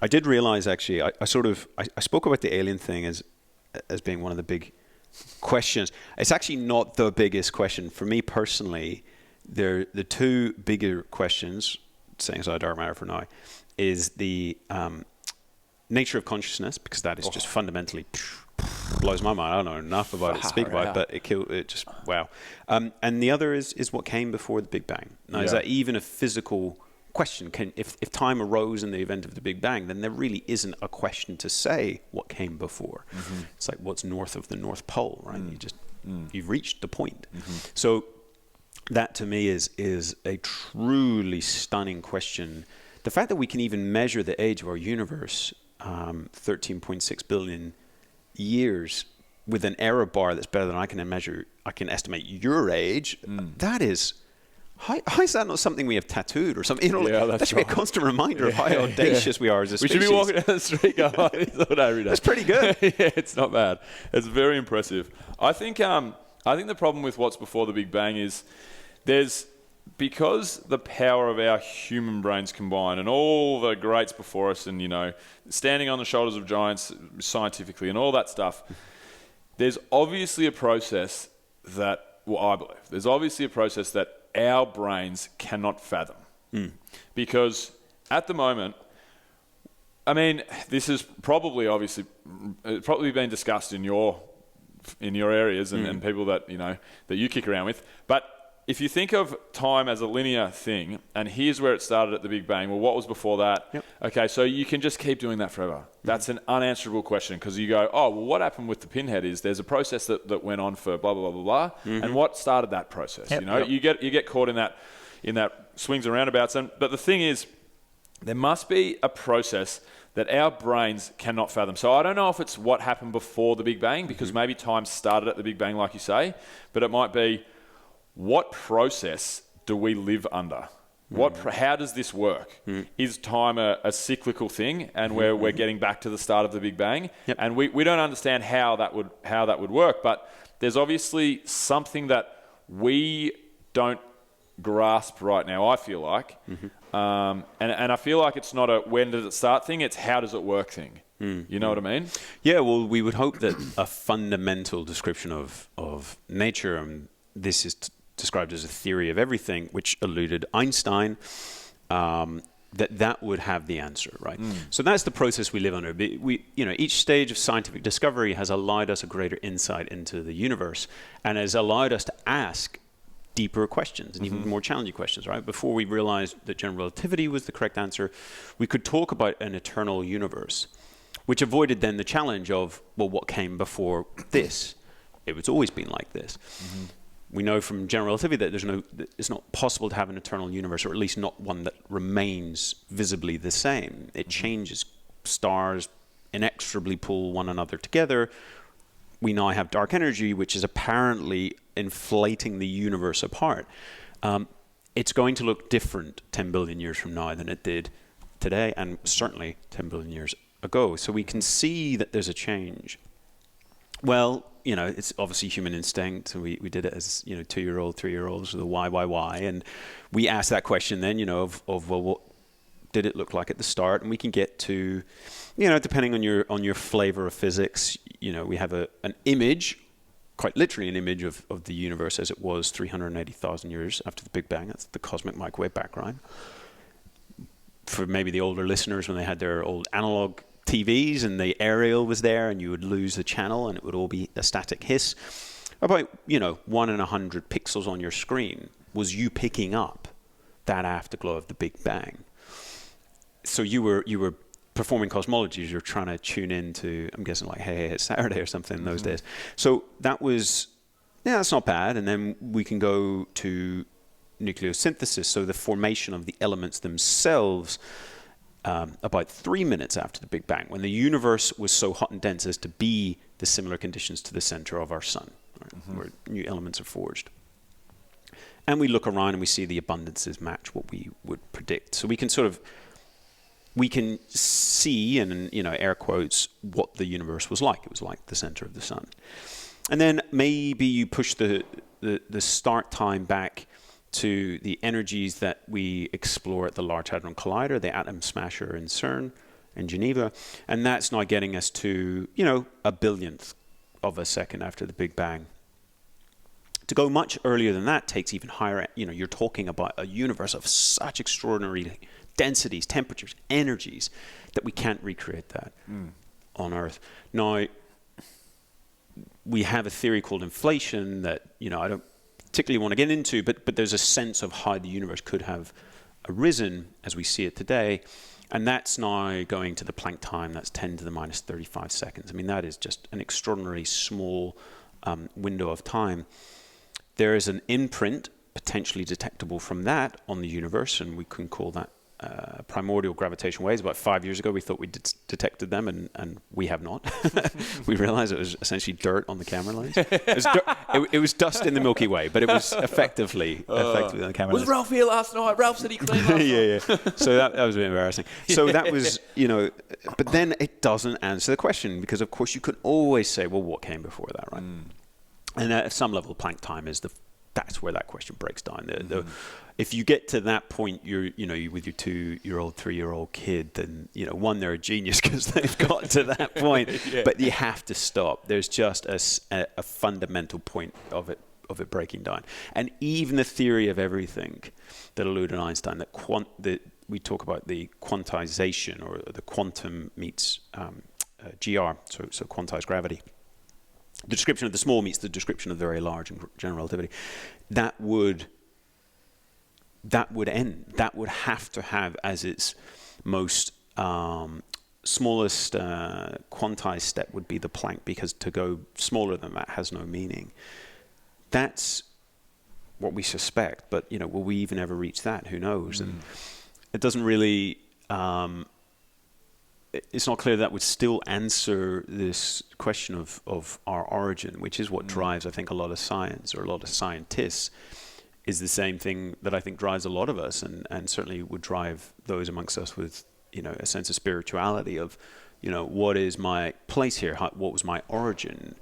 I did realize, actually, I spoke about the alien thing as being one of the big questions. It's actually not the biggest question. For me personally, the two bigger questions, setting aside dark matter for now, is the nature of consciousness, because that is just fundamentally blows my mind. I don't know enough about it to speak about it, but it just, wow. And the other is what came before the Big Bang. Now, is that even a physical question? If time arose in the event of the Big Bang, then there really isn't a question to say what came before. It's like what's north of the North Pole, right? You've reached the point. So that to me is a truly stunning question. The fact that we can even measure the age of our universe, 13.6 billion years, with an error bar that's better than I can estimate your age. That is, how is that not something we have tattooed or something? That should be a constant reminder of how audacious we are as a species. We should be walking down the street going, every day. That's pretty good. It's not bad. It's very impressive. I think the problem with what's before the Big Bang is because the power of our human brains combined and all the greats before us and, standing on the shoulders of giants scientifically and all that stuff, there's obviously a process that, I believe, there's obviously a process that our brains cannot fathom. Because at the moment, this is probably been discussed in your areas and people that, that you kick around with. But if you think of time as a linear thing, and here's where it started at the Big Bang, well, what was before that? Yep. Okay, so you can just keep doing that forever. That's an unanswerable question, because you go, oh, well, what happened with the pinhead is there's a process that went on for blah, blah, blah, blah, blah, and what started that process? You get caught in that swings and roundabouts. But the thing is, there must be a process that our brains cannot fathom. So I don't know if it's what happened before the Big Bang, because maybe time started at the Big Bang, like you say, but it might be, what process do we live under? How does this work? Is time a cyclical thing, and where we're getting back to the start of the Big Bang? And we don't understand how that would work, but there's obviously something that we don't grasp right now, I feel like. And I feel like it's not a when does it start thing, it's how does it work thing. You know what I mean? Yeah, well, we would hope that a fundamental description of nature, and this is described as a theory of everything, which eluded Einstein, that would have the answer, right? So that's the process we live under. Each stage of scientific discovery has allowed us a greater insight into the universe, and has allowed us to ask deeper questions and even more challenging questions, right? Before we realized that general relativity was the correct answer, we could talk about an eternal universe, which avoided then the challenge of, well, what came before this? It's always been like this. We know from general relativity that it's not possible to have an eternal universe, or at least not one that remains visibly the same. It changes. Stars inexorably pull one another together. We now have dark energy, which is apparently inflating the universe apart. It's going to look different 10 billion years from now than it did today, and certainly 10 billion years ago. So we can see that there's a change. Well, it's obviously human instinct. And we did it as, 2-year-old, 3-year-olds with a why. And we asked that question then, of well, what did it look like at the start? And we can get to, depending on your flavor of physics, we have an image, quite literally an image of the universe as it was 380,000 years after the Big Bang. That's the cosmic microwave background. For maybe the older listeners, when they had their old analog TVs and the aerial was there and you would lose the channel and it would all be a static hiss. About, 1 in 100 pixels on your screen was you picking up that afterglow of the Big Bang. So you were performing cosmologies, you're trying to tune into, I'm guessing like, hey, it's Saturday or something in those days. So that was, that's not bad. And then we can go to nucleosynthesis, so the formation of the elements themselves, about 3 minutes after the Big Bang, when the universe was so hot and dense as to be the similar conditions to the center of our sun, right, where new elements are forged. And we look around and we see the abundances match what we would predict. So we can see, and air quotes, what the universe was like. It was like the center of the sun. And then maybe you push the start time back to the energies that we explore at the Large Hadron Collider, the atom smasher in CERN, in Geneva. And that's now getting us to, a billionth of a second after the Big Bang. To go much earlier than that takes even higher, you're talking about a universe of such extraordinary densities, temperatures, energies, that we can't recreate that on Earth. Now, we have a theory called inflation that, I don't particularly want to get into, but there's a sense of how the universe could have arisen as we see it today. And that's now going to the Planck time. That's 10 to the minus 35 seconds. I mean, that is just an extraordinarily small window of time. There is an imprint potentially detectable from that on the universe, and we can call that primordial gravitational waves. About 5 years ago, we thought we detected them, and we have not. We realized it was essentially dirt on the camera lens. It was dust in the Milky Way, but it was effectively on the camera lens. Was Ralph here last night? Ralph said he cleaned last night. Yeah. So that was a bit embarrassing. So that was, but then it doesn't answer the question, because of course you can always say, well, what came before that, right? And at some level, Planck time is that's where that question breaks down. If you get to that point, you're with your 2-year-old, 3-year-old kid, then one, they're a genius because they've got to that point. Yeah. But you have to stop. There's just a fundamental point of it breaking down. And even the theory of everything that eluded Einstein, that we talk about the quantization, or the quantum meets GR, so quantized gravity. The description of the small meets the description of the very large in general relativity. That would end. That would have to have as its most smallest quantized step would be the Planck, because to go smaller than that has no meaning. That's what we suspect, but will we even ever reach that? Who knows? And it doesn't really. It's not clear that would still answer this question of our origin, which is what drives, I think, a lot of science, or a lot of scientists, is the same thing that I think drives a lot of us, and certainly would drive those amongst us with, a sense of spirituality of, what is my place here? What was my origin?